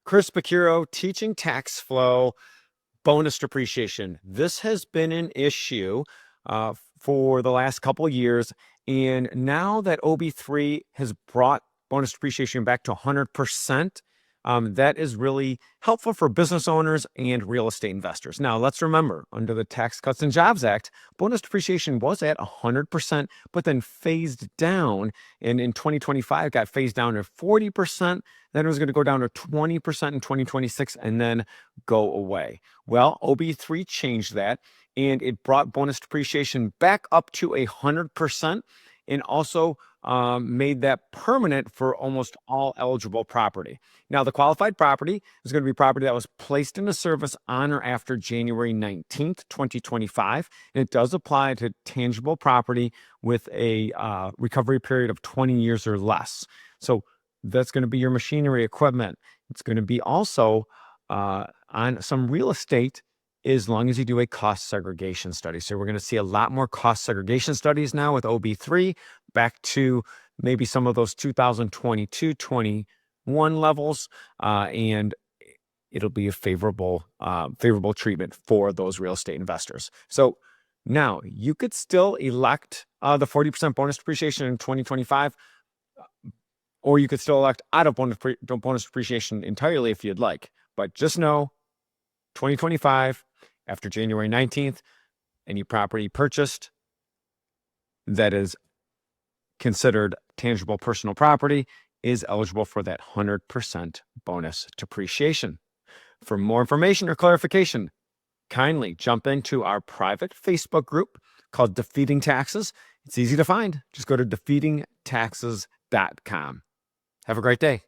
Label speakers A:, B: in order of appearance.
A: Chris Picciurro, teaching tax flow, bonus depreciation. This has been an issue for the last couple of years. And now that OB3 has brought bonus depreciation back to 100%, that is really helpful for business owners and real estate investors. Now, let's remember, under the Tax Cuts and Jobs Act, bonus depreciation was at 100%, but then phased down. And in 2025, got phased down to 40%. Then it was going to go down to 20% in 2026 and then go away. Well, OB3 changed that, and it brought bonus depreciation back up to 100%, and also made that permanent for almost all eligible property. Now, the qualified property is going to be property that was placed into service on or after January 19th, 2025. And it does apply to tangible property with a recovery period of 20 years or less. So that's going to be your machinery, equipment. It's going to be also on some real estate, as long as you do a cost segregation study. So we're going to see a lot more cost segregation studies now with OB3, back to maybe some of those 2022, 21 levels, and it'll be a favorable treatment for those real estate investors. So now you could still elect the 40% bonus depreciation in 2025, or you could still elect out of bonus depreciation entirely if you'd like. But just know, 2025, after January 19th, any property purchased that is considered tangible personal property is eligible for that 100% bonus depreciation. For more information or clarification, kindly jump into our private Facebook group called Defeating Taxes. It's easy to find. Just go to defeatingtaxes.com. Have a great day.